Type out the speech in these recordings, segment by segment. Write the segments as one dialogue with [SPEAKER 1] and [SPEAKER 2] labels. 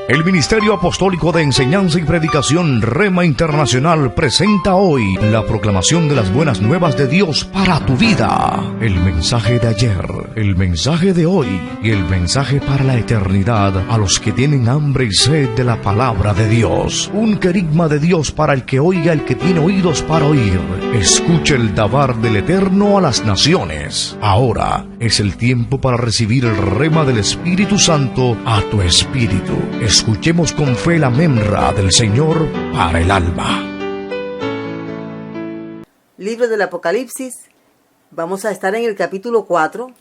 [SPEAKER 1] El Ministerio Apostólico de Enseñanza y Predicación Rema Internacional presenta hoy la proclamación de las buenas nuevas de Dios para tu vida. El mensaje de ayer, el mensaje de hoy y el mensaje para la eternidad a los que tienen hambre y sed de la palabra de Dios. Un querigma de Dios para el que oiga, el que tiene oídos para oír. Escuche el dabar del Eterno a las naciones. Ahora es el tiempo para recibir el rema del Espíritu Santo a tu espíritu. Escuchemos con fe la memra del Señor para el alma.
[SPEAKER 2] Libro del Apocalipsis, vamos a estar en el capítulo 4.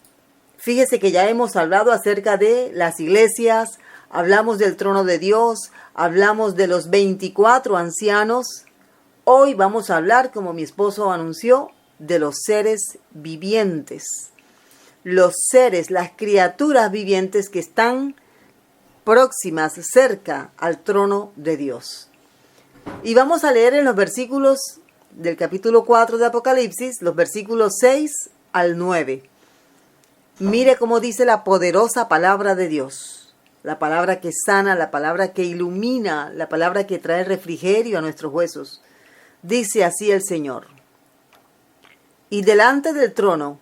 [SPEAKER 2] Fíjese que ya hemos hablado acerca de las iglesias, hablamos del trono de Dios, hablamos de los 24 ancianos. Hoy vamos a hablar, como mi esposo anunció, de los seres vivientes. Los seres, las criaturas vivientes que están próximas, cerca al trono de Dios. Y vamos a leer en los versículos del capítulo 4 de Apocalipsis, los versículos 6 al 9. Mire cómo dice la poderosa palabra de Dios, la palabra que sana, la palabra que ilumina, la palabra que trae refrigerio a nuestros huesos. Dice así el Señor: y delante del trono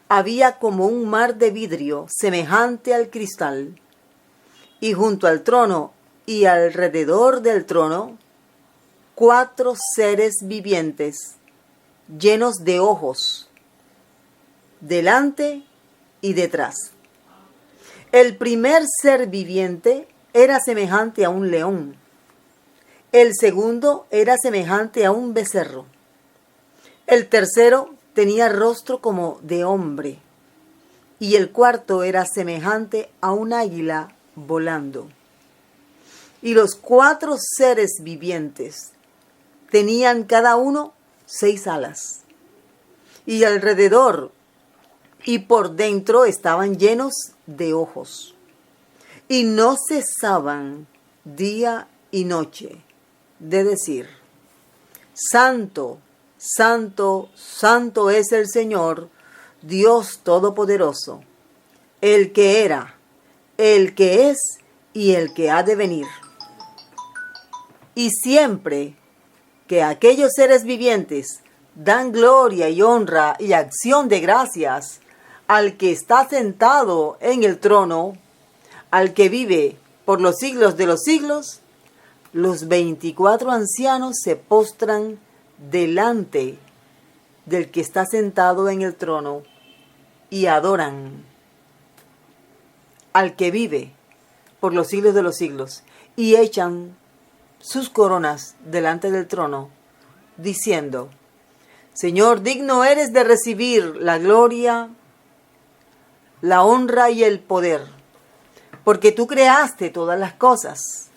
[SPEAKER 2] había como un mar de vidrio semejante al cristal, y junto al trono y alrededor del trono, 4 seres vivientes, llenos de ojos, delante y detrás. El primer ser viviente era semejante a un león. El segundo era semejante a un becerro. El tercero tenía rostro como de hombre. Y el cuarto era semejante a un águila volando. Y los 4 seres vivientes tenían cada uno 6 alas, y alrededor y por dentro estaban llenos de ojos, y no cesaban día y noche de decir: Santo, Santo, Santo es el Señor, Dios Todopoderoso, el que era, el que es y el que ha de venir. Y siempre que aquellos seres vivientes dan gloria y honra y acción de gracias al que está sentado en el trono, al que vive por los siglos de los siglos, los 24 ancianos se postran delante del que está sentado en el trono y adoran al que vive por los siglos de los siglos, y echan sus coronas delante del trono, diciendo: Señor, digno eres de recibir la gloria, la honra y el poder, porque tú creaste todas las cosas,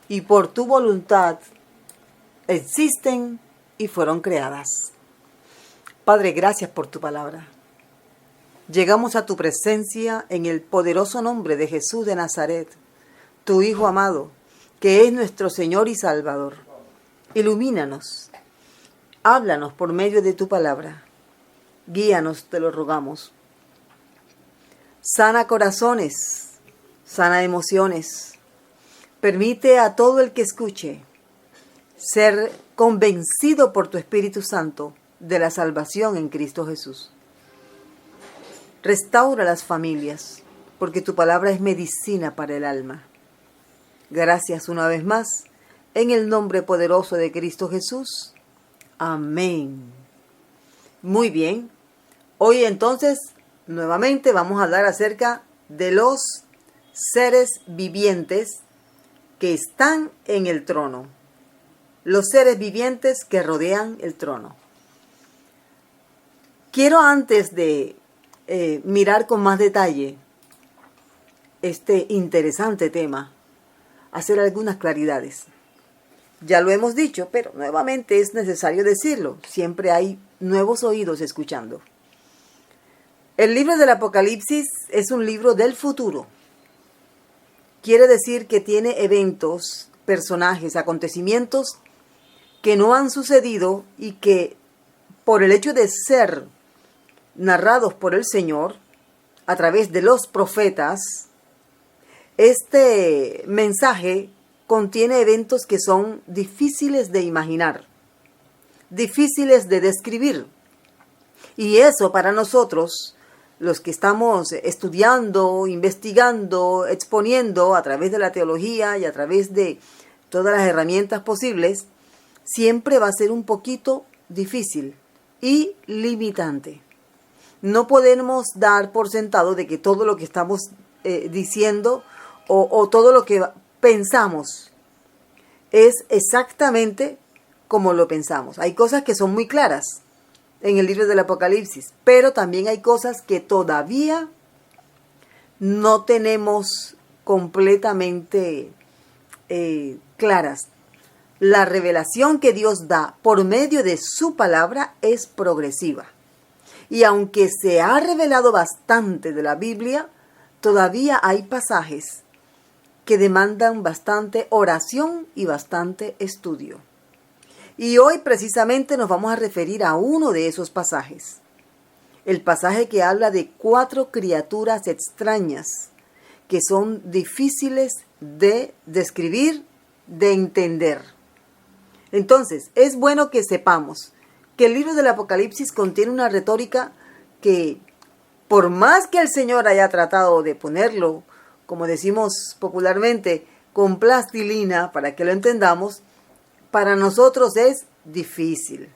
[SPEAKER 2] y por tu voluntad existen y fueron creadas. Padre, gracias por tu palabra. Llegamos a tu presencia en el poderoso nombre de Jesús de Nazaret, tu Hijo amado, que es nuestro Señor y Salvador. Ilumínanos, háblanos por medio de tu palabra. Guíanos, te lo rogamos. Sana corazones, sana emociones. Permite a todo el que escuche ser convencido por tu Espíritu Santo de la salvación en Cristo Jesús. Restaura las familias, porque tu palabra es medicina para el alma. Gracias una vez más, en el nombre poderoso de Cristo Jesús. Amén. Muy bien. Hoy entonces, nuevamente vamos a hablar acerca de los seres vivientes que están en el trono. Los seres vivientes que rodean el trono. Quiero, antes de mirar con más detalle este interesante tema, hacer algunas claridades. Ya lo hemos dicho, pero nuevamente es necesario decirlo. Siempre hay nuevos oídos escuchando. El libro del Apocalipsis es un libro del futuro. Quiere decir que tiene eventos, personajes, acontecimientos que no han sucedido y que, por el hecho de ser narrados por el Señor a través de los profetas, Este mensaje contiene eventos que son difíciles de imaginar, difíciles de describir. Y eso para nosotros, los que estamos estudiando, investigando, exponiendo a través de la teología y a través de todas las herramientas posibles, siempre va a ser un poquito difícil y limitante. No podemos dar por sentado de que todo lo que estamos diciendo o todo lo que pensamos es exactamente como lo pensamos. Hay cosas que son muy claras en el libro del Apocalipsis, pero también hay cosas que todavía no tenemos completamente claras. La revelación que Dios da por medio de su palabra es progresiva. Y aunque se ha revelado bastante de la Biblia, todavía hay pasajes que demandan bastante oración y bastante estudio. Y hoy precisamente nos vamos a referir a uno de esos pasajes. El pasaje que habla de 4 criaturas extrañas que son difíciles de describir, de entender. Entonces, es bueno que sepamos que el libro del Apocalipsis contiene una retórica que, por más que el Señor haya tratado de ponerlo, como decimos popularmente, con plastilina para que lo entendamos, para nosotros es difícil.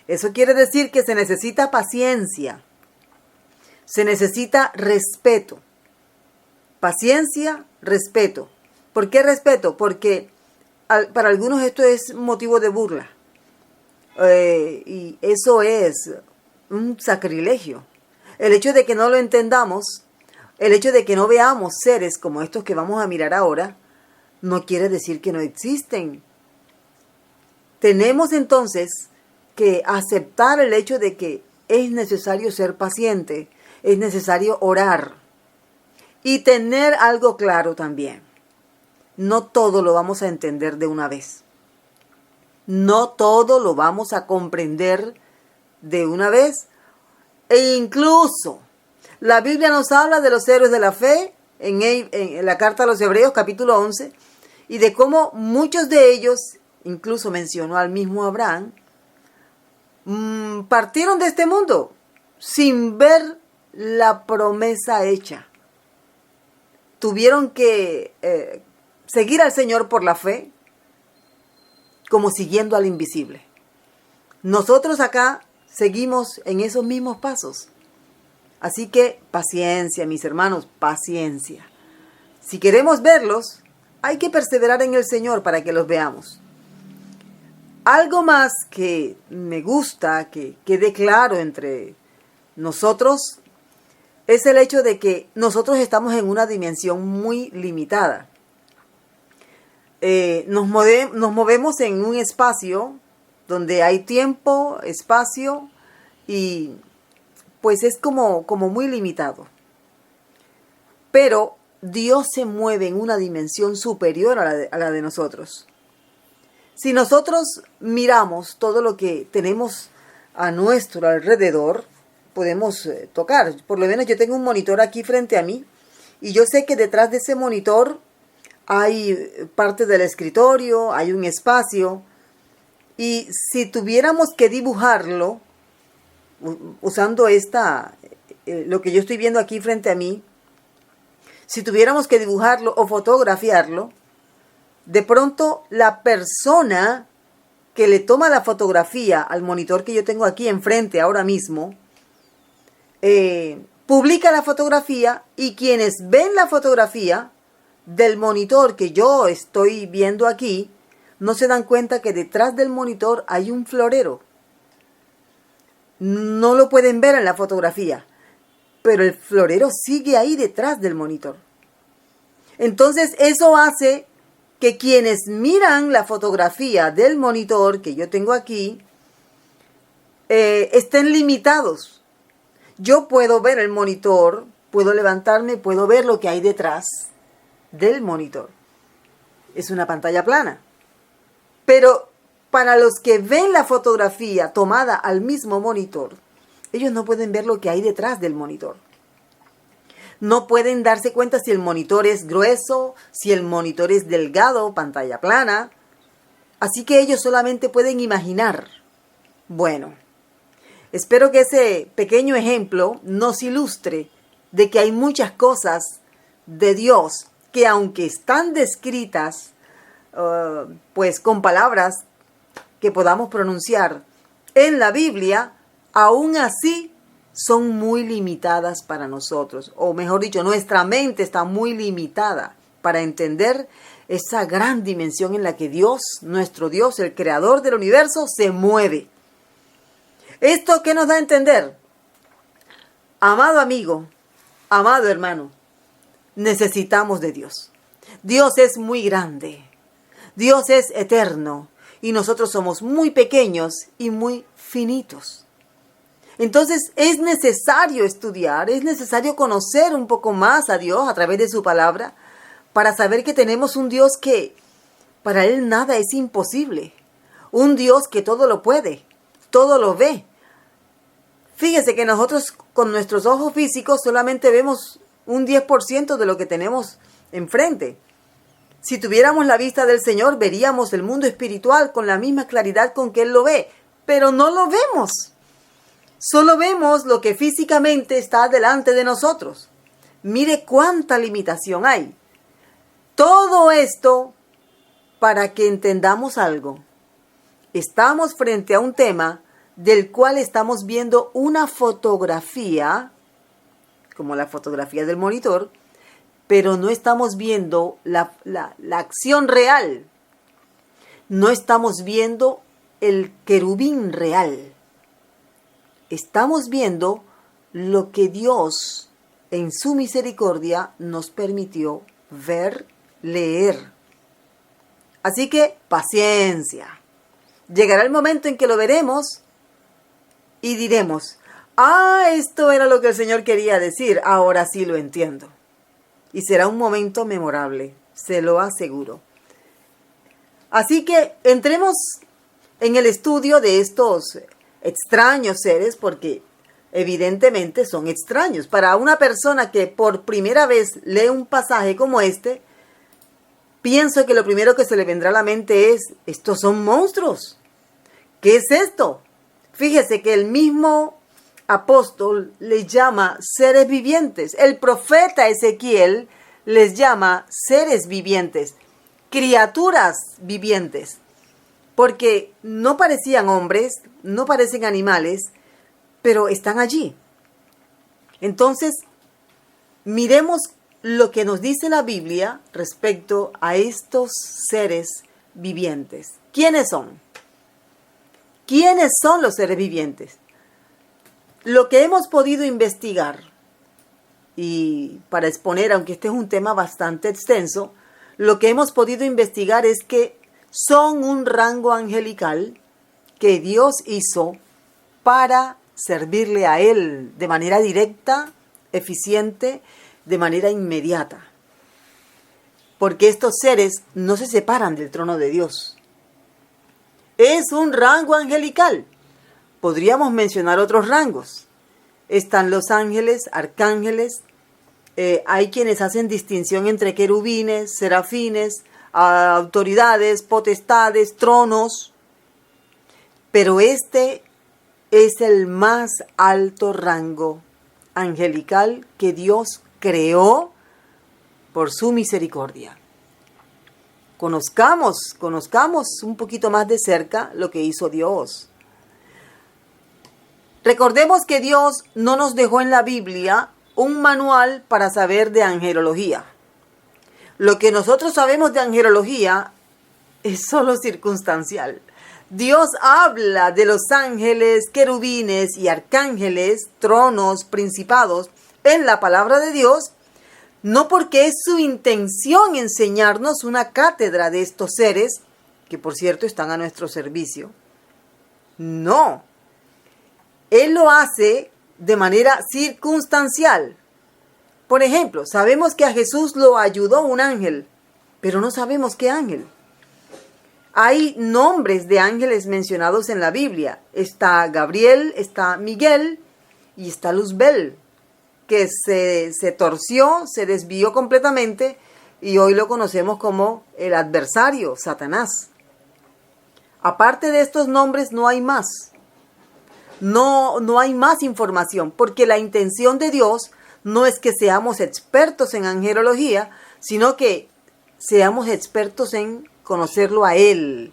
[SPEAKER 2] Eso quiere decir que se necesita paciencia, se necesita respeto. Paciencia, respeto. ¿Por qué respeto? Porque para algunos esto es motivo de burla. Y eso es un sacrilegio. El hecho de que no lo entendamos, el hecho de que no veamos seres como estos que vamos a mirar ahora, no quiere decir que no existen. Tenemos entonces que aceptar el hecho de que es necesario ser paciente, es necesario orar y tener algo claro también. No todo lo vamos a entender de una vez. No todo lo vamos a comprender de una vez. E incluso la Biblia nos habla de los héroes de la fe en la carta a los Hebreos capítulo 11 y de cómo muchos de ellos, incluso mencionó al mismo Abraham, partieron de este mundo sin ver la promesa hecha. Tuvieron que seguir al Señor por la fe, como siguiendo al invisible. Nosotros acá seguimos en esos mismos pasos. Así que paciencia, mis hermanos, paciencia. Si queremos verlos, hay que perseverar en el Señor para que los veamos. Algo más que me gusta que quede claro entre nosotros es el hecho de que nosotros estamos en una dimensión muy limitada. Nos movemos en un espacio donde hay tiempo, espacio y pues es como muy limitado. Pero Dios se mueve en una dimensión superior a la de nosotros. Si nosotros miramos todo lo que tenemos a nuestro alrededor, podemos tocar. Por lo menos yo tengo un monitor aquí frente a mí y yo sé que detrás de ese monitor hay parte del escritorio, hay un espacio. Y si tuviéramos que dibujarlo, usando lo que yo estoy viendo aquí frente a mí, si tuviéramos que dibujarlo o fotografiarlo, de pronto la persona que le toma la fotografía al monitor que yo tengo aquí enfrente ahora mismo, publica la fotografía y quienes ven la fotografía del monitor que yo estoy viendo aquí, no se dan cuenta que detrás del monitor hay un florero. No lo pueden ver en la fotografía, pero el florero sigue ahí detrás del monitor. Entonces eso hace que quienes miran la fotografía del monitor que yo tengo aquí estén limitados. Yo puedo ver el monitor, puedo levantarme, puedo ver lo que hay detrás del monitor. Es una pantalla plana. Pero para los que ven la fotografía tomada al mismo monitor, ellos no pueden ver lo que hay detrás del monitor. No pueden darse cuenta si el monitor es grueso, si el monitor es delgado, pantalla plana. Así que ellos solamente pueden imaginar. Bueno, espero que ese pequeño ejemplo nos ilustre de que hay muchas cosas de Dios que, aunque están descritas pues con palabras que podamos pronunciar en la Biblia, aún así son muy limitadas para nosotros. O mejor dicho, nuestra mente está muy limitada para entender esa gran dimensión en la que Dios, nuestro Dios, el creador del universo, se mueve. ¿Esto qué nos da a entender? Amado amigo, amado hermano, necesitamos de Dios. Dios es muy grande. Dios es eterno. Y nosotros somos muy pequeños y muy finitos. Entonces es necesario estudiar, es necesario conocer un poco más a Dios a través de su palabra para saber que tenemos un Dios que para Él nada es imposible. Un Dios que todo lo puede, todo lo ve. Fíjese que nosotros con nuestros ojos físicos solamente vemos un 10% de lo que tenemos enfrente. Si tuviéramos la vista del Señor, veríamos el mundo espiritual con la misma claridad con que Él lo ve, pero no lo vemos. Solo vemos lo que físicamente está delante de nosotros. Mire cuánta limitación hay. Todo esto para que entendamos algo. Estamos frente a un tema del cual estamos viendo una fotografía, como la fotografía del monitor, pero no estamos viendo la acción real. No estamos viendo el querubín real. Estamos viendo lo que Dios en su misericordia nos permitió ver, leer. Así que paciencia. Llegará el momento en que lo veremos y diremos, esto era lo que el Señor quería decir, ahora sí lo entiendo. Y será un momento memorable, se lo aseguro. Así que entremos en el estudio de estos extraños seres, porque evidentemente son extraños. Para una persona que por primera vez lee un pasaje como este, pienso que lo primero que se le vendrá a la mente es, estos son monstruos. ¿Qué es esto? Fíjese que el mismo apóstol les llama seres vivientes. El profeta Ezequiel les llama seres vivientes, criaturas vivientes, porque no parecían hombres, no parecen animales, pero están allí. Entonces, miremos lo que nos dice la Biblia respecto a estos seres vivientes. ¿Quiénes son? ¿Quiénes son los seres vivientes? Lo que hemos podido investigar, y para exponer, aunque este es un tema bastante extenso, lo que hemos podido investigar es que son un rango angelical que Dios hizo para servirle a Él de manera directa, eficiente, de manera inmediata. Porque estos seres no se separan del trono de Dios. Es un rango angelical. Podríamos mencionar otros rangos. Están los ángeles, arcángeles. Hay quienes hacen distinción entre querubines, serafines, autoridades, potestades, tronos. Pero este es el más alto rango angelical que Dios creó por su misericordia. Conozcamos un poquito más de cerca lo que hizo Dios. Recordemos que Dios no nos dejó en la Biblia un manual para saber de angelología. Lo que nosotros sabemos de angelología es solo circunstancial. Dios habla de los ángeles, querubines y arcángeles, tronos, principados, en la palabra de Dios, no porque es su intención enseñarnos una cátedra de estos seres, que por cierto están a nuestro servicio. No. Él lo hace de manera circunstancial. Por ejemplo, sabemos que a Jesús lo ayudó un ángel, pero no sabemos qué ángel. Hay nombres de ángeles mencionados en la Biblia. Está Gabriel, está Miguel y está Luzbel, que se torció, se desvió completamente y hoy lo conocemos como el adversario, Satanás. Aparte de estos nombres no hay más. No hay más información, porque la intención de Dios no es que seamos expertos en angelología, sino que seamos expertos en conocerlo a Él.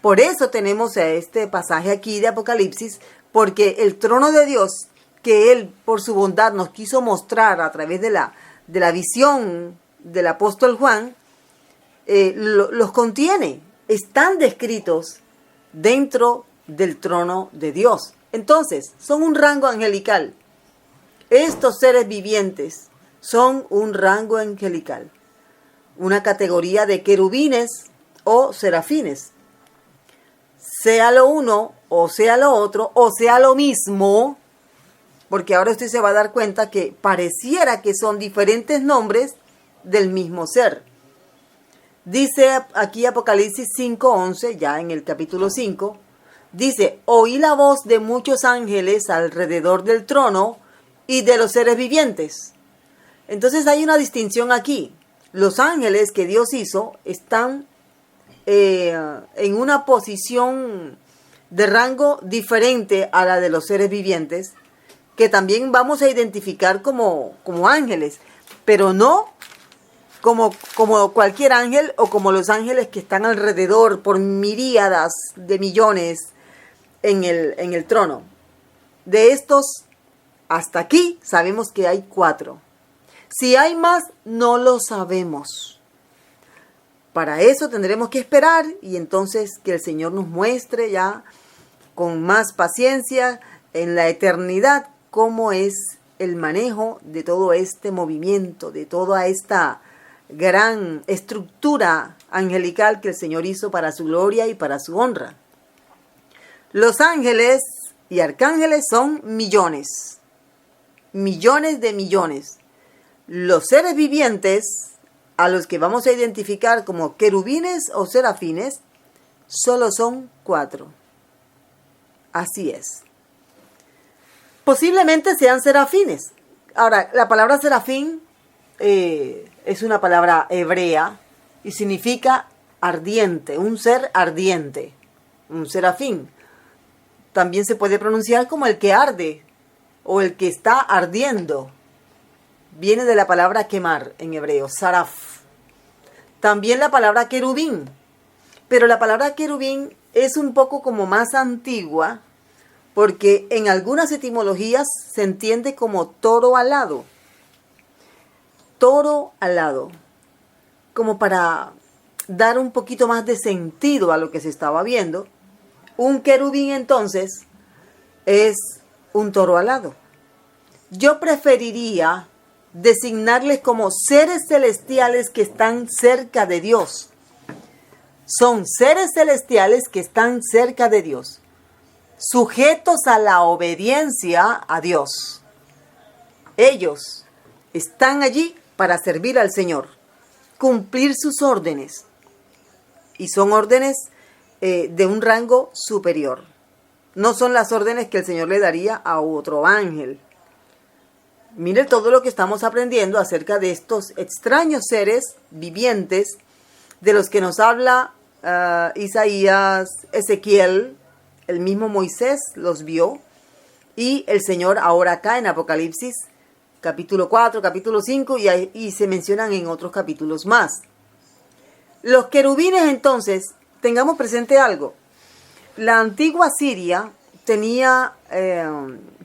[SPEAKER 2] Por eso tenemos este pasaje aquí de Apocalipsis, porque el trono de Dios, que Él por su bondad nos quiso mostrar a través de la visión del apóstol Juan, los contiene, están descritos dentro del trono de Dios. Entonces, son un rango angelical. Estos seres vivientes son un rango angelical, una categoría de querubines o serafines. Sea lo uno, o sea lo otro, o sea lo mismo, porque ahora usted se va a dar cuenta que pareciera que son diferentes nombres del mismo ser. Dice aquí Apocalipsis 5:11, ya en el capítulo 5, dice: oí la voz de muchos ángeles alrededor del trono y de los seres vivientes. Entonces hay una distinción aquí. Los ángeles que Dios hizo están en una posición de rango diferente a la de los seres vivientes, que también vamos a identificar como ángeles, pero no como cualquier ángel o como los ángeles que están alrededor por miríadas de millones en el trono. De estos, hasta aquí sabemos que hay 4. Si hay más, no lo sabemos. Para eso tendremos que esperar y entonces que el Señor nos muestre ya con más paciencia en la eternidad cómo es el manejo de todo este movimiento, de toda esta gran estructura angelical que el Señor hizo para su gloria y para su honra. Los ángeles y arcángeles son millones, millones de millones. Los seres vivientes, a los que vamos a identificar como querubines o serafines, solo son 4. Así es. Posiblemente sean serafines. Ahora, la palabra serafín es una palabra hebrea y significa ardiente, un ser ardiente, un serafín. También se puede pronunciar como el que arde o el que está ardiendo. Viene de la palabra quemar en hebreo, saraf. También la palabra querubín. Pero la palabra querubín es un poco como más antigua, porque en algunas etimologías se entiende como toro alado. Toro alado. Como para dar un poquito más de sentido a lo que se estaba viendo. Un querubín entonces es un toro alado. Yo preferiría designarles como seres celestiales que están cerca de Dios. Son seres celestiales que están cerca de Dios, sujetos a la obediencia a Dios. Ellos están allí para servir al Señor, cumplir sus órdenes. Y son órdenes de un rango superior. No son las órdenes que el Señor le daría a otro ángel. Mire todo lo que estamos aprendiendo acerca de estos extraños seres vivientes de los que nos habla Isaías, Ezequiel, el mismo Moisés los vio, y el Señor ahora acá en Apocalipsis, capítulo 4, capítulo 5, y se mencionan en otros capítulos más. Los querubines entonces, tengamos presente algo. La antigua Siria tenía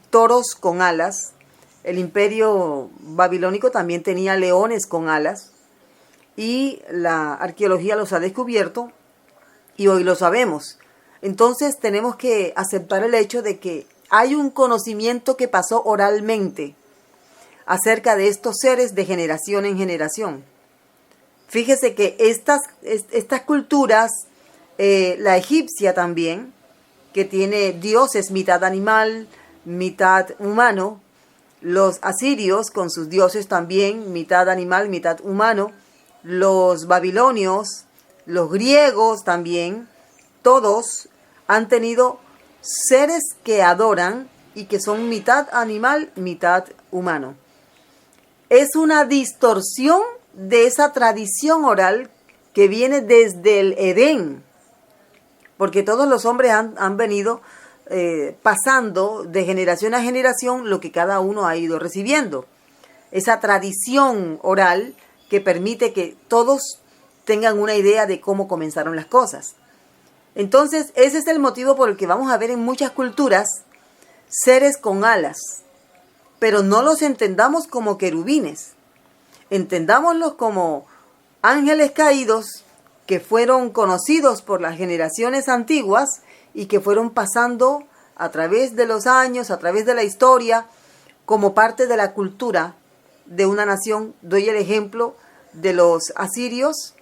[SPEAKER 2] toros con alas. El imperio babilónico también tenía leones con alas y la arqueología los ha descubierto y hoy lo sabemos. Entonces tenemos que aceptar el hecho de que hay un conocimiento que pasó oralmente acerca de estos seres de generación en generación. Fíjese que estas culturas, la egipcia también, que tiene dioses mitad animal, mitad humano, los asirios con sus dioses también, mitad animal, mitad humano, los babilonios, los griegos también, todos han tenido seres que adoran y que son mitad animal, mitad humano. Es una distorsión de esa tradición oral que viene desde el Edén, porque todos los hombres han venido pasando de generación a generación lo que cada uno ha ido recibiendo. Esa tradición oral que permite que todos tengan una idea de cómo comenzaron las cosas. Entonces, ese es el motivo por el que vamos a ver en muchas culturas seres con alas, pero no los entendamos como querubines, entendámoslos como ángeles caídos que fueron conocidos por las generaciones antiguas y que fueron pasando a través de los años, a través de la historia, como parte de la cultura de una nación. Doy el ejemplo de los asirios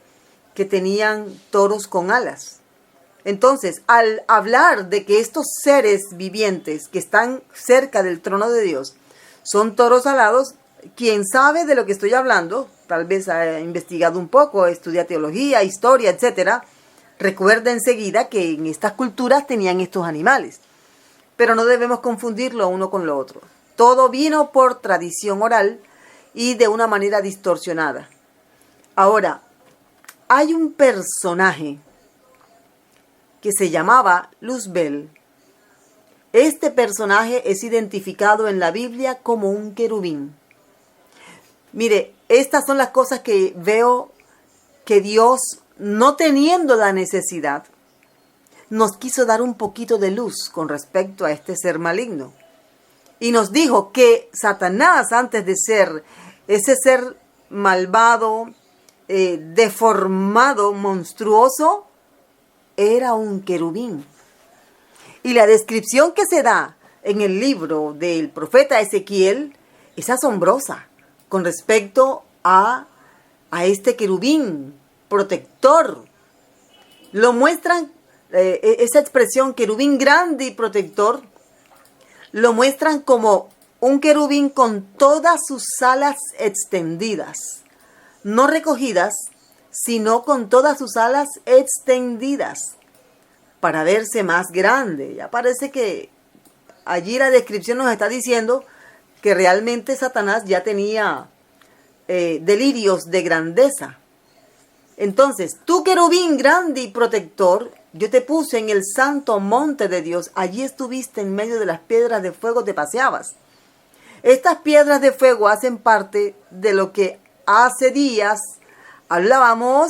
[SPEAKER 2] que tenían toros con alas. Entonces, al hablar de que estos seres vivientes que están cerca del trono de Dios son toros alados, quien sabe de lo que estoy hablando, tal vez ha investigado un poco, estudia teología, historia, etcétera, recuerda enseguida que en estas culturas tenían estos animales. Pero no debemos confundirlo uno con lo otro. Todo vino por tradición oral y de una manera distorsionada. Ahora, hay un personaje que se llamaba Luzbel. Este personaje es identificado en la Biblia como un querubín. Mire, estas son las cosas que veo que Dios, no teniendo la necesidad, nos quiso dar un poquito de luz con respecto a este ser maligno. Y nos dijo que Satanás, antes de ser ese ser malvado, deformado, monstruoso, era un querubín. Y la descripción que se da en el libro del profeta Ezequiel es asombrosa con respecto a este querubín protector. Lo muestran, esa expresión querubín grande y protector, lo muestran como un querubín con todas sus alas extendidas, no recogidas, sino con todas sus alas extendidas, para verse más grande. Ya parece que allí la descripción nos está diciendo que realmente Satanás ya tenía delirios de grandeza. Entonces, tú querubín grande y protector, yo te puse en el santo monte de Dios, allí estuviste en medio de las piedras de fuego, te paseabas. Estas piedras de fuego hacen parte de lo que hace días hablábamos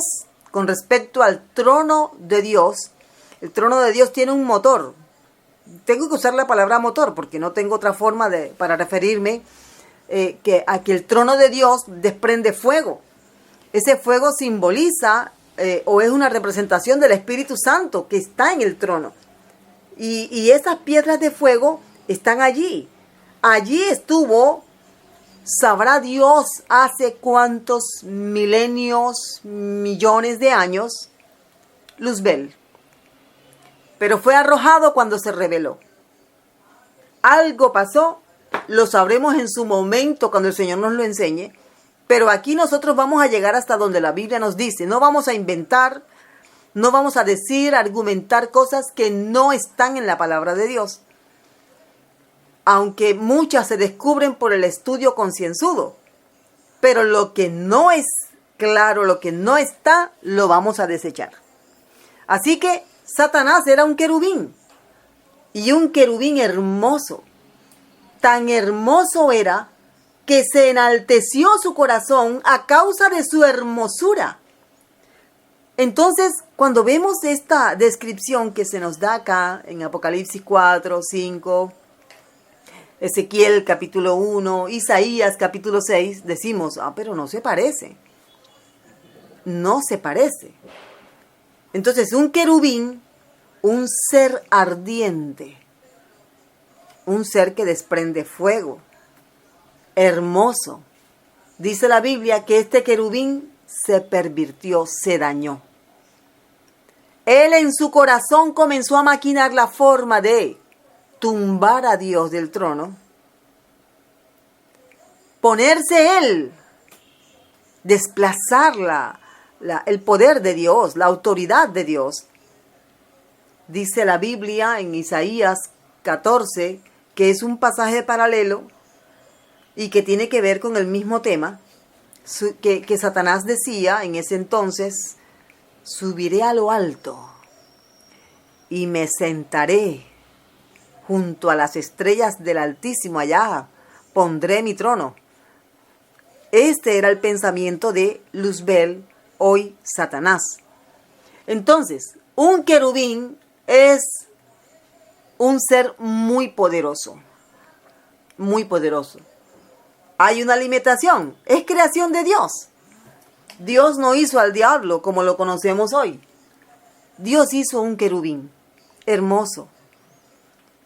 [SPEAKER 2] con respecto al trono de Dios. El trono de Dios tiene un motor. Tengo que usar la palabra motor porque no tengo otra forma para referirme a que el trono de Dios desprende fuego. Ese fuego simboliza o es una representación del Espíritu Santo que está en el trono. Y esas piedras de fuego están allí. Allí estuvo, sabrá Dios hace cuántos milenios, millones de años, Luzbel. Pero fue arrojado cuando se rebeló. Algo pasó, lo sabremos en su momento cuando el Señor nos lo enseñe. Pero aquí nosotros vamos a llegar hasta donde la Biblia nos dice. No vamos a inventar, no vamos a decir, argumentar cosas que no están en la palabra de Dios. Aunque muchas se descubren por el estudio concienzudo. Pero lo que no es claro, lo que no está, lo vamos a desechar. Así que Satanás era un querubín. Y un querubín hermoso. Tan hermoso era que se enalteció su corazón a causa de su hermosura. Entonces, cuando vemos esta descripción que se nos da acá en Apocalipsis 4, 5, Ezequiel capítulo 1, Isaías capítulo 6, decimos, pero no se parece. No se parece. Entonces, un querubín, un ser ardiente, un ser que desprende fuego, hermoso. Dice la Biblia que este querubín se pervirtió, se dañó. Él en su corazón comenzó a maquinar la forma de tumbar a Dios del trono, ponerse él, desplazar el poder de Dios, la autoridad de Dios. Dice la Biblia en Isaías 14 que es un pasaje paralelo y que tiene que ver con el mismo tema, que Satanás decía en ese entonces: subiré a lo alto y me sentaré junto a las estrellas del Altísimo, allá pondré mi trono. Este era el pensamiento de Luzbel, hoy Satanás. Entonces, un querubín es un ser muy poderoso, muy poderoso. Hay una limitación, es creación de Dios. Dios no hizo al diablo como lo conocemos hoy. Dios hizo un querubín hermoso,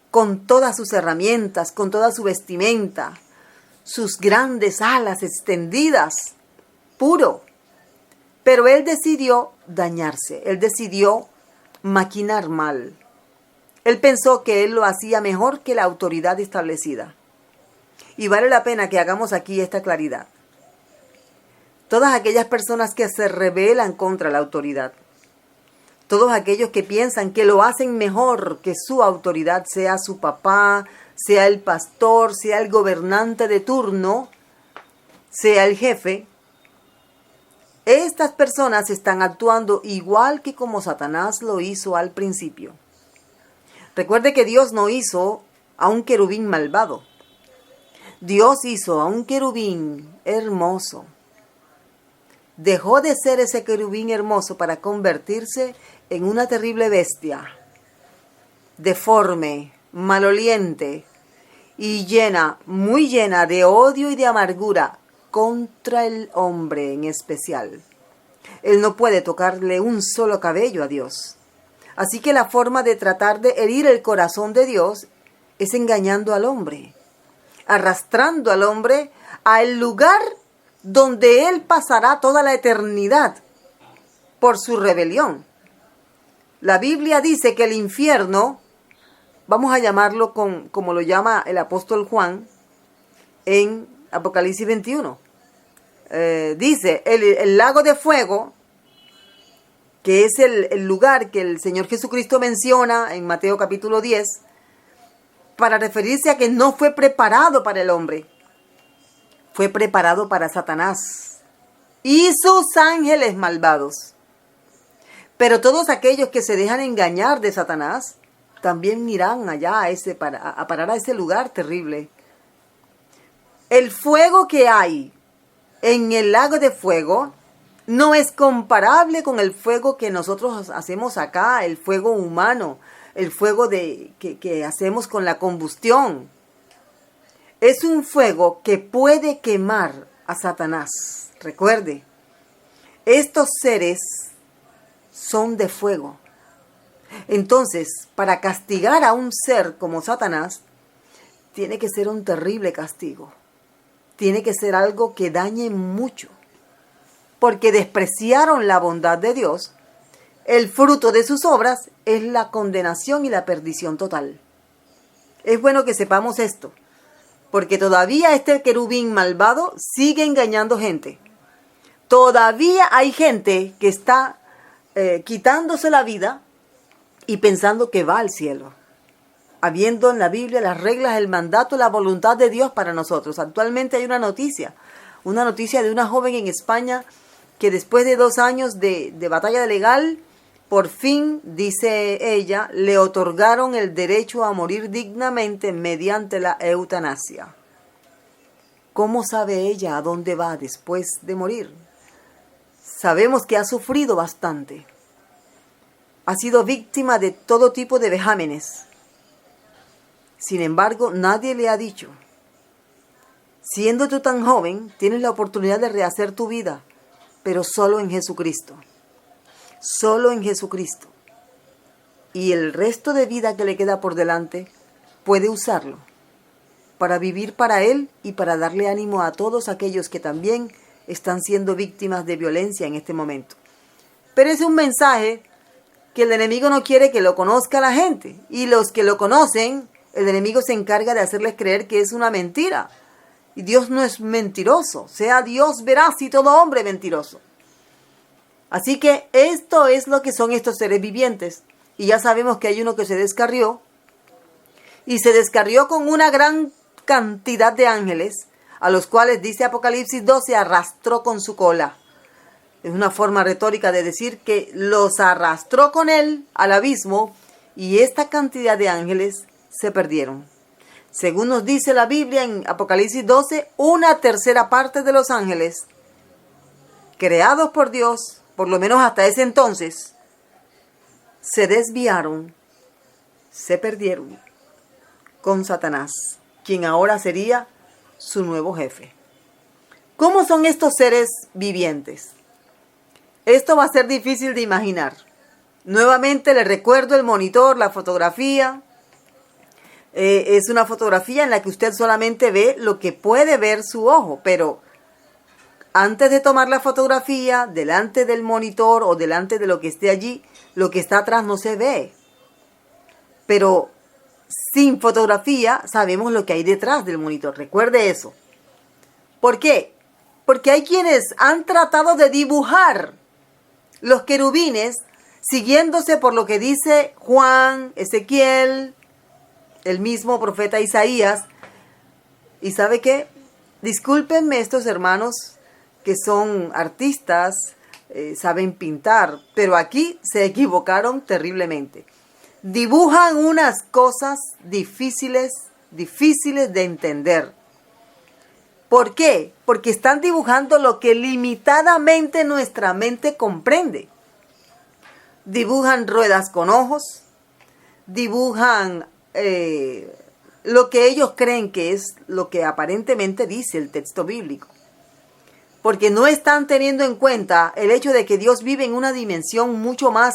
[SPEAKER 2] con todas sus herramientas, con toda su vestimenta, sus grandes alas extendidas, puro. Pero él decidió dañarse, él decidió maquinar mal. Él pensó que él lo hacía mejor que la autoridad establecida. Y vale la pena que hagamos aquí esta claridad. Todas aquellas personas que se rebelan contra la autoridad, todos aquellos que piensan que lo hacen mejor que su autoridad, sea su papá, sea el pastor, sea el gobernante de turno, sea el jefe, estas personas están actuando igual que como Satanás lo hizo al principio. Recuerde que Dios no hizo a un querubín malvado. Dios hizo a un querubín hermoso. Dejó de ser ese querubín hermoso para convertirse en una terrible bestia, deforme, maloliente y muy llena de odio y de amargura contra el hombre en especial. Él no puede tocarle un solo cabello a Dios. Así que la forma de tratar de herir el corazón de Dios es engañando al hombre, arrastrando al hombre al lugar donde él pasará toda la eternidad por su rebelión. La Biblia dice que el infierno, vamos a llamarlo como lo llama el apóstol Juan en Apocalipsis 21, dice el lago de fuego, que es el lugar que el Señor Jesucristo menciona en Mateo capítulo 10, para referirse a que no fue preparado para el hombre, fue preparado para Satanás y sus ángeles malvados. Pero todos aquellos que se dejan engañar de Satanás también irán allá a parar a ese lugar terrible. El fuego que hay en el lago de fuego no es comparable con el fuego que nosotros hacemos acá, el fuego humano, el fuego que hacemos con la combustión. Es un fuego que puede quemar a Satanás. Recuerde, estos seres son de fuego. Entonces, para castigar a un ser como Satanás, tiene que ser un terrible castigo. Tiene que ser algo que dañe mucho. Porque despreciaron la bondad de Dios, el fruto de sus obras es la condenación y la perdición total. Es bueno que sepamos esto, porque todavía este querubín malvado sigue engañando gente. Todavía hay gente que está quitándose la vida y pensando que va al cielo, habiendo en la Biblia las reglas, el mandato, la voluntad de Dios para nosotros. Actualmente hay una noticia de una joven en España que después de 2 años de batalla legal, por fin, dice ella, le otorgaron el derecho a morir dignamente mediante la eutanasia. ¿Cómo sabe ella a dónde va después de morir? Sabemos que ha sufrido bastante. Ha sido víctima de todo tipo de vejámenes. Sin embargo, nadie le ha dicho: siendo tú tan joven, tienes la oportunidad de rehacer tu vida, pero solo en Jesucristo. Solo en Jesucristo. Y el resto de vida que le queda por delante, puede usarlo para vivir para Él y para darle ánimo a todos aquellos que también están siendo víctimas de violencia en este momento. Pero es un mensaje que el enemigo no quiere que lo conozca la gente. Y los que lo conocen, el enemigo se encarga de hacerles creer que es una mentira. Y Dios no es mentiroso. Sea Dios veraz y todo hombre mentiroso. Así que esto es lo que son estos seres vivientes. Y ya sabemos que hay uno que se descarrió, y se descarrió con una gran cantidad de ángeles, a los cuales, dice Apocalipsis 12, arrastró con su cola. Es una forma retórica de decir que los arrastró con él al abismo, y esta cantidad de ángeles se perdieron. Según nos dice la Biblia en Apocalipsis 12, una tercera parte de los ángeles creados por Dios, por lo menos hasta ese entonces, se desviaron, se perdieron con Satanás, quien ahora sería su nuevo jefe. ¿Cómo son estos seres vivientes? Esto va a ser difícil de imaginar. Nuevamente les recuerdo el monitor, la fotografía. Es una fotografía en la que usted solamente ve lo que puede ver su ojo, pero antes de tomar la fotografía, delante del monitor o delante de lo que esté allí, lo que está atrás no se ve. Pero sin fotografía sabemos lo que hay detrás del monitor. Recuerde eso. ¿Por qué? Porque hay quienes han tratado de dibujar los querubines siguiéndose por lo que dice Juan, Ezequiel, el mismo profeta Isaías. ¿Y sabe qué? Discúlpenme estos hermanos que son artistas, saben pintar, pero aquí se equivocaron terriblemente. Dibujan unas cosas difíciles de entender. ¿Por qué? Porque están dibujando lo que limitadamente nuestra mente comprende. Dibujan ruedas con ojos, dibujan lo que ellos creen que es lo que aparentemente dice el texto bíblico. Porque no están teniendo en cuenta el hecho de que Dios vive en una dimensión mucho más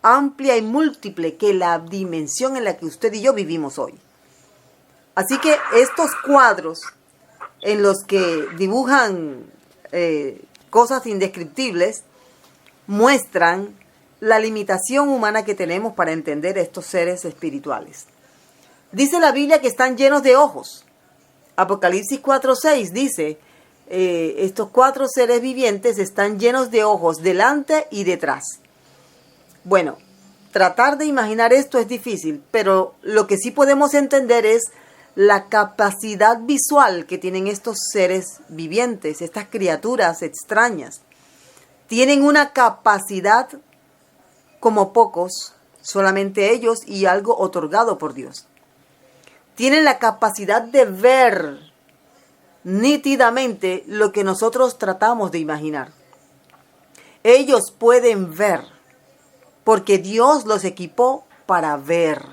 [SPEAKER 2] amplia y múltiple que la dimensión en la que usted y yo vivimos hoy. Así que estos cuadros en los que dibujan cosas indescriptibles muestran la limitación humana que tenemos para entender estos seres espirituales. Dice la Biblia que están llenos de ojos. Apocalipsis 4:6 dice, estos 4 seres vivientes están llenos de ojos delante y detrás. Bueno, tratar de imaginar esto es difícil, pero lo que sí podemos entender es la capacidad visual que tienen estos seres vivientes, estas criaturas extrañas. Tienen una capacidad como pocos, solamente ellos y algo otorgado por Dios. Tienen la capacidad de ver nítidamente lo que nosotros tratamos de imaginar. Ellos pueden ver, porque Dios los equipó para ver.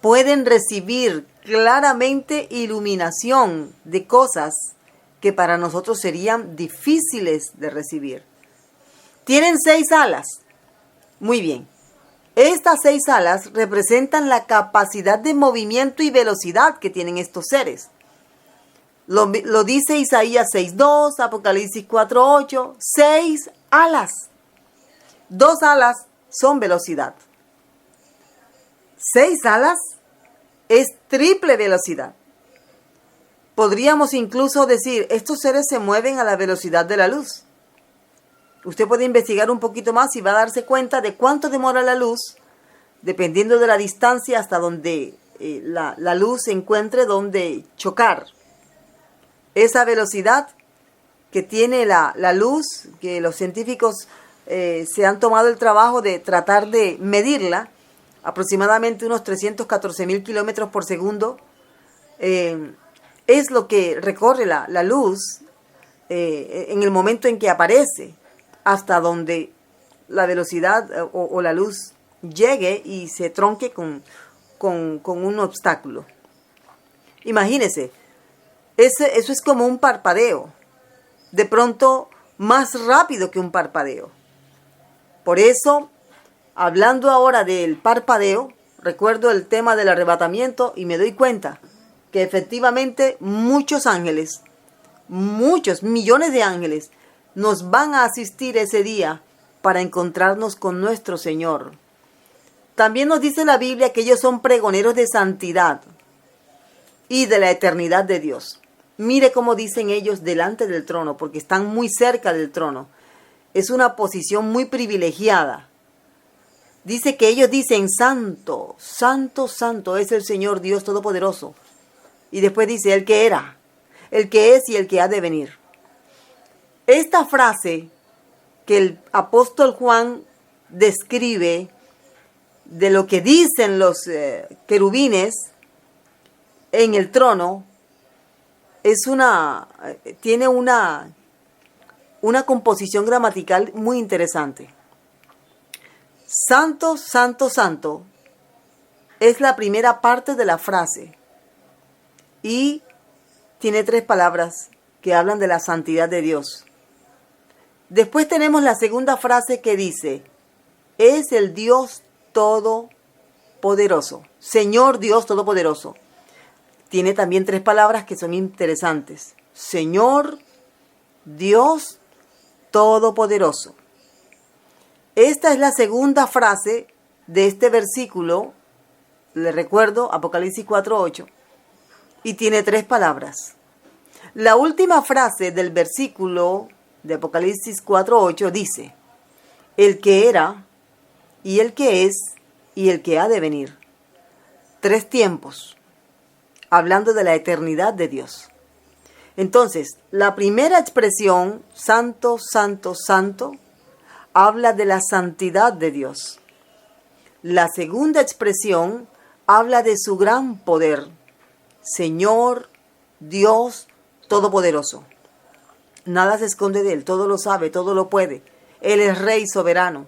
[SPEAKER 2] Pueden recibir claramente iluminación de cosas que para nosotros serían difíciles de recibir. Tienen 6 alas. Muy bien. Estas 6 alas representan la capacidad de movimiento y velocidad que tienen estos seres. Lo dice Isaías 6:2, Apocalipsis 4:8, 6 alas. 2 alas son velocidad. 6 alas es triple velocidad. Podríamos incluso decir, estos seres se mueven a la velocidad de la luz. Usted puede investigar un poquito más y va a darse cuenta de cuánto demora la luz, dependiendo de la distancia hasta donde la luz se encuentre donde chocar. Esa velocidad que tiene la luz, que los científicos se han tomado el trabajo de tratar de medirla, aproximadamente unos 314.000 kilómetros por segundo, es lo que recorre la luz en el momento en que aparece, hasta donde la velocidad o la luz llegue y se tronque con un obstáculo. Imagínese, eso es como un parpadeo, de pronto más rápido que un parpadeo. Por eso, hablando ahora del parpadeo, recuerdo el tema del arrebatamiento y me doy cuenta que efectivamente muchos ángeles, muchos millones de ángeles, nos van a asistir ese día para encontrarnos con nuestro Señor. También nos dice la Biblia que ellos son pregoneros de santidad y de la eternidad de Dios. Mire cómo dicen ellos delante del trono, porque están muy cerca del trono. Es una posición muy privilegiada. Dice que ellos dicen, santo, santo, santo es el Señor Dios Todopoderoso. Y después dice, el que era, el que es y el que ha de venir. Esta frase que el apóstol Juan describe de lo que dicen los querubines en el trono, tiene una composición gramatical muy interesante. Santo, santo, santo es la primera parte de la frase y tiene 3 palabras que hablan de la santidad de Dios. Después tenemos la segunda frase que dice, es el Dios Todopoderoso, Señor Dios Todopoderoso. Tiene también 3 palabras que son interesantes. Señor Dios Todopoderoso. Esta es la segunda frase de este versículo, le recuerdo, Apocalipsis 4:8, y tiene 3 palabras. La última frase del versículo de Apocalipsis 4:8 dice, el que era, y el que es, y el que ha de venir. 3 tiempos, hablando de la eternidad de Dios. Entonces, la primera expresión, santo, santo, santo, habla de la santidad de Dios. La segunda expresión habla de su gran poder, Señor, Dios Todopoderoso. Nada se esconde de Él, todo lo sabe, todo lo puede. Él es Rey soberano.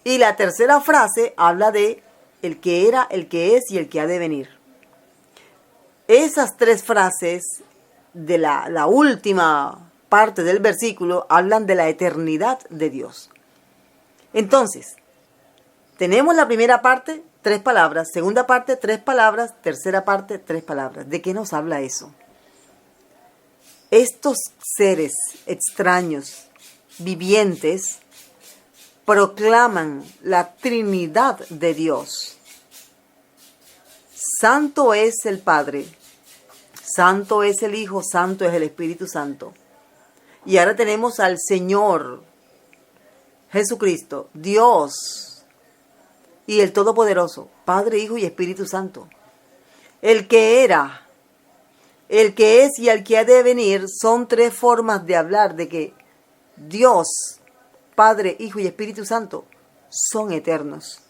[SPEAKER 2] Y la tercera frase habla de el que era, el que es y el que ha de venir. Esas 3 frases de la última parte del versículo hablan de la eternidad de Dios. Entonces, tenemos la primera parte, 3 palabras, segunda parte, 3 palabras, tercera parte, 3 palabras. ¿De qué nos habla eso? Estos seres extraños, vivientes, proclaman la Trinidad de Dios. Santo es el Padre, santo es el Hijo, santo es el Espíritu Santo. Y ahora tenemos al Señor Jesucristo, Dios y el Todopoderoso, Padre, Hijo y Espíritu Santo. El que era, el que es y el que ha de venir son 3 formas de hablar de que Dios, Padre, Hijo y Espíritu Santo son eternos.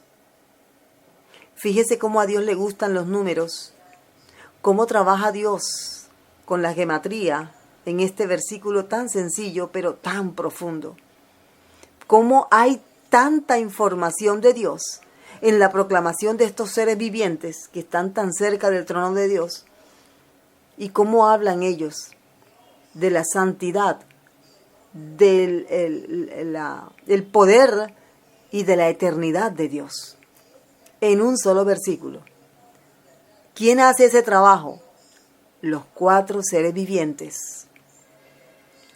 [SPEAKER 2] Fíjese cómo a Dios le gustan los números, cómo trabaja Dios con la gematría en este versículo tan sencillo pero tan profundo. Cómo hay tanta información de Dios en la proclamación de estos seres vivientes que están tan cerca del trono de Dios y cómo hablan ellos de la santidad, del el poder y de la eternidad de Dios en un solo versículo. ¿Quién hace ese trabajo? Los 4 seres vivientes.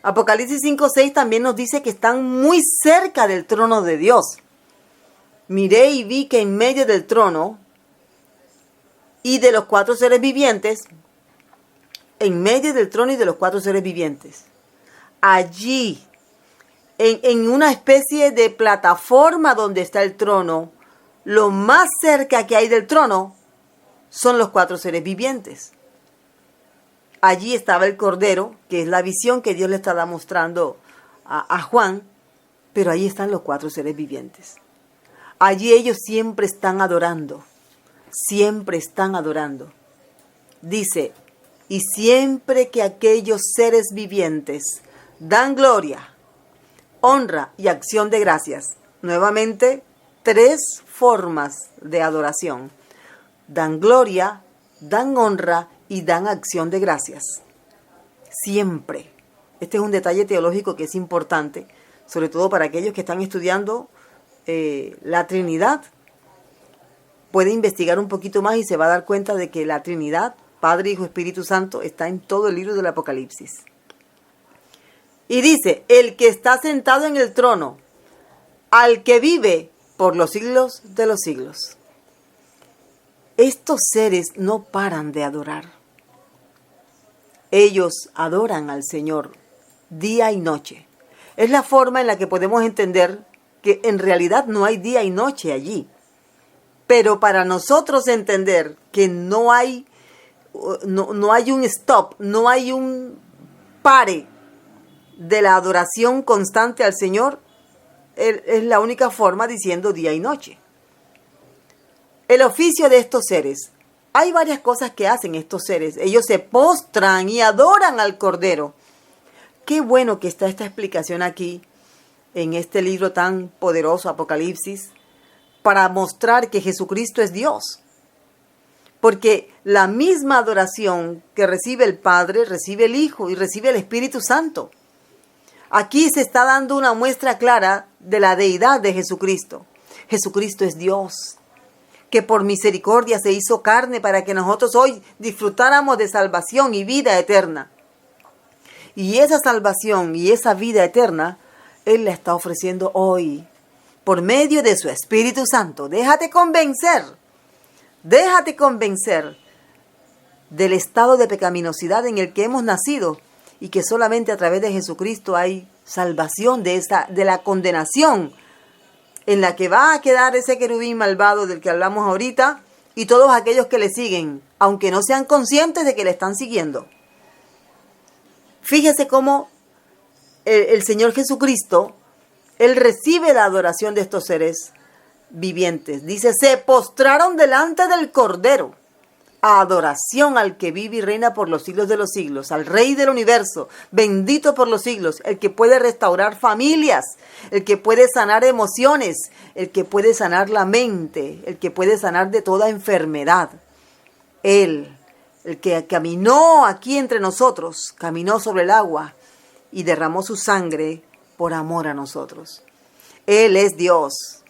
[SPEAKER 2] Apocalipsis 5:6 también nos dice que están muy cerca del trono de Dios. Miré y vi que en medio del trono y de los 4 seres vivientes, en medio del trono y de los 4 seres vivientes, allí, en una especie de plataforma donde está el trono, lo más cerca que hay del trono son los 4 seres vivientes. Allí estaba el Cordero, que es la visión que Dios le estaba mostrando a Juan, pero allí están los 4 seres vivientes. Allí ellos siempre están adorando, siempre están adorando. Dice, y siempre que aquellos seres vivientes dan gloria, honra y acción de gracias. Nuevamente, 3 formas de adoración. Dan gloria, dan honra y dan acción de gracias. Siempre. Este es un detalle teológico que es importante, sobre todo para aquellos que están estudiando la Trinidad. Puede investigar un poquito más y se va a dar cuenta de que la Trinidad, Padre, Hijo, Espíritu Santo, está en todo el libro del Apocalipsis. Y dice, el que está sentado en el trono, al que vive por los siglos de los siglos. Estos seres no paran de adorar. Ellos adoran al Señor día y noche. Es la forma en la que podemos entender que en realidad no hay día y noche allí. Pero para nosotros entender que no hay un stop, no hay un pare de la adoración constante al Señor, es la única forma diciendo día y noche. El oficio de estos seres. Hay varias cosas que hacen estos seres. Ellos se postran y adoran al Cordero. Qué bueno que está esta explicación aquí, en este libro tan poderoso, Apocalipsis, para mostrar que Jesucristo es Dios. Porque la misma adoración que recibe el Padre, recibe el Hijo y recibe el Espíritu Santo. Aquí se está dando una muestra clara de la deidad de Jesucristo. Jesucristo es Dios, que por misericordia se hizo carne para que nosotros hoy disfrutáramos de salvación y vida eterna. Y esa salvación y esa vida eterna, Él la está ofreciendo hoy, por medio de su Espíritu Santo. Déjate convencer del estado de pecaminosidad en el que hemos nacido y que solamente a través de Jesucristo hay salvación de la condenación en la que va a quedar ese querubín malvado del que hablamos ahorita y todos aquellos que le siguen, aunque no sean conscientes de que le están siguiendo. Fíjese cómo el Señor Jesucristo, Él recibe la adoración de estos seres vivientes. Dice, se postraron delante del Cordero. Adoración al que vive y reina por los siglos de los siglos, al Rey del universo, bendito por los siglos, el que puede restaurar familias, el que puede sanar emociones, el que puede sanar la mente, el que puede sanar de toda enfermedad. Él, el que caminó aquí entre nosotros, caminó sobre el agua y derramó su sangre por amor a nosotros. Él es Dios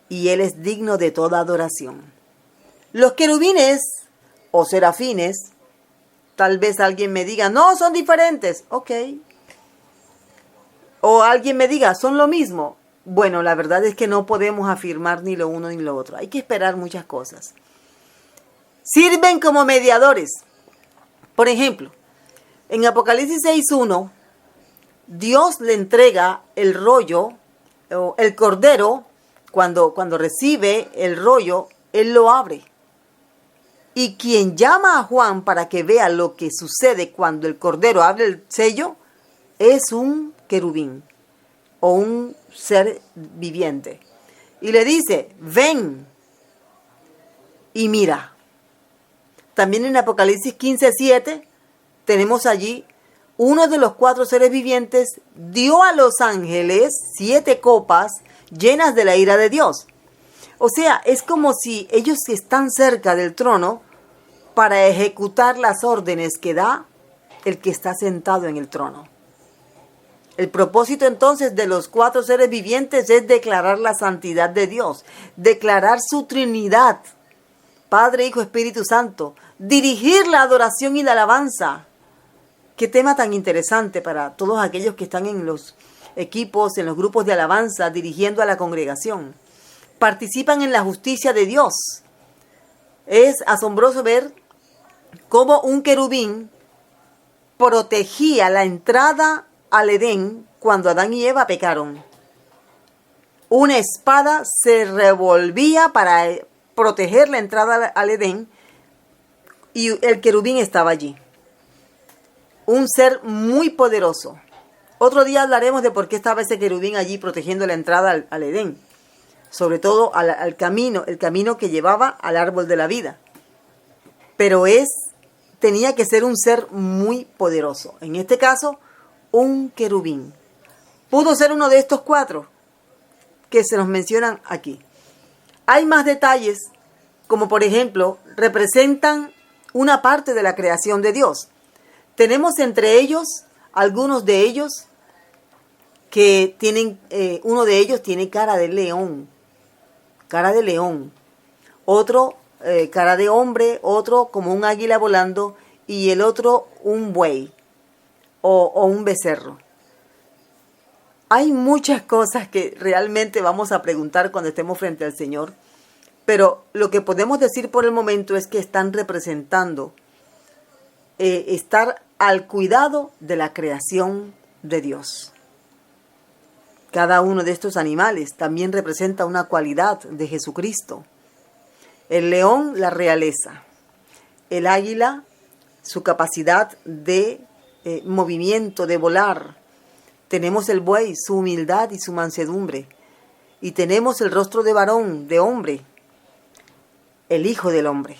[SPEAKER 2] y Él es digno de toda adoración. Los querubines o serafines, tal vez alguien me diga, no, son diferentes. Ok. O alguien me diga, son lo mismo. Bueno, la verdad es que no podemos afirmar ni lo uno ni lo otro. Hay que esperar muchas cosas. Sirven como mediadores. Por ejemplo, en Apocalipsis 6:1, Dios le entrega el rollo, o el cordero, cuando recibe el rollo, Él lo abre. Y quien llama a Juan para que vea lo que sucede cuando el Cordero abre el sello es un querubín o un ser viviente. Y le dice, ven y mira. También en Apocalipsis 15:7 tenemos allí uno de los 4 seres vivientes dio a los ángeles 7 copas llenas de la ira de Dios. O sea, es como si ellos están cerca del trono para ejecutar las órdenes que da el que está sentado en el trono. El propósito entonces de los 4 seres vivientes es declarar la santidad de Dios, declarar su Trinidad, Padre, Hijo, Espíritu Santo, dirigir la adoración y la alabanza. Qué tema tan interesante para todos aquellos que están en los equipos, en los grupos de alabanza, dirigiendo a la congregación. Participan en la justicia de Dios. Es asombroso ver cómo un querubín protegía la entrada al Edén cuando Adán y Eva pecaron. Una espada se revolvía para proteger la entrada al Edén y el querubín estaba allí. Un ser muy poderoso. Otro día hablaremos de por qué estaba ese querubín allí protegiendo la entrada al Edén. Sobre todo al camino, el camino que llevaba al árbol de la vida. Pero tenía que ser un ser muy poderoso. En este caso, un querubín. Pudo ser uno de estos 4 que se nos mencionan aquí. Hay más detalles, como por ejemplo, representan una parte de la creación de Dios. Tenemos entre ellos, algunos de ellos, que tienen, uno de ellos tiene cara de león. Otro cara de hombre, otro como un águila volando y el otro un buey o un becerro. Hay muchas cosas que realmente vamos a preguntar cuando estemos frente al Señor, pero lo que podemos decir por el momento es que están representando estar al cuidado de la creación de Dios. Cada uno de estos animales también representa una cualidad de Jesucristo. El león, la realeza. El águila, su capacidad de movimiento, de volar. Tenemos el buey, su humildad y su mansedumbre. Y tenemos el rostro de varón, de hombre, el Hijo del Hombre.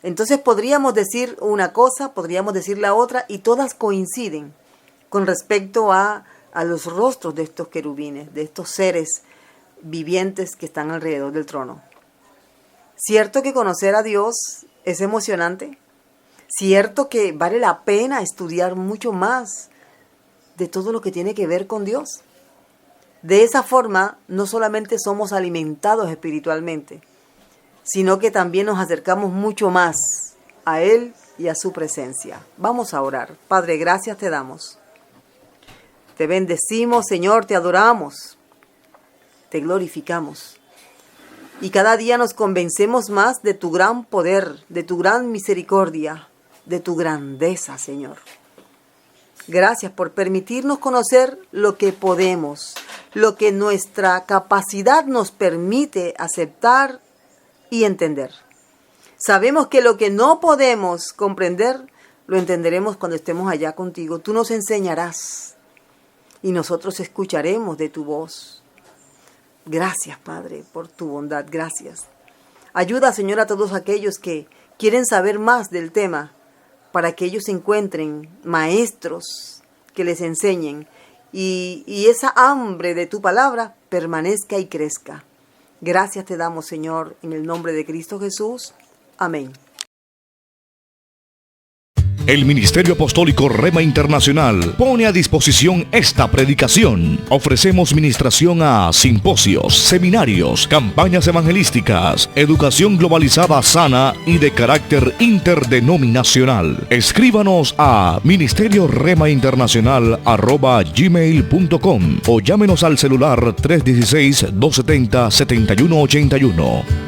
[SPEAKER 2] Entonces podríamos decir una cosa, podríamos decir la otra, y todas coinciden con respecto a los rostros de estos querubines, de estos seres vivientes que están alrededor del trono. Cierto que conocer a Dios es emocionante, cierto que vale la pena estudiar mucho más de todo lo que tiene que ver con Dios. De esa forma, no solamente somos alimentados espiritualmente, sino que también nos acercamos mucho más a Él y a su presencia. Vamos a orar. Padre, gracias te damos. Te bendecimos, Señor, te adoramos, te glorificamos. Y cada día nos convencemos más de tu gran poder, de tu gran misericordia, de tu grandeza, Señor. Gracias por permitirnos conocer lo que podemos, lo que nuestra capacidad nos permite aceptar y entender. Sabemos que lo que no podemos comprender, lo entenderemos cuando estemos allá contigo. Tú nos enseñarás y nosotros escucharemos de tu voz. Gracias, Padre, por tu bondad. Gracias. Ayuda, Señor, a todos aquellos que quieren saber más del tema, para que ellos encuentren maestros que les enseñen y esa hambre de tu palabra permanezca y crezca. Gracias te damos, Señor, en el nombre de Cristo Jesús. Amén.
[SPEAKER 1] El Ministerio Apostólico Rema Internacional pone a disposición esta predicación. Ofrecemos ministración a simposios, seminarios, campañas evangelísticas, educación globalizada sana y de carácter interdenominacional. Escríbanos a ministerioremainternacional@gmail.com o llámenos al celular 316-270-7181.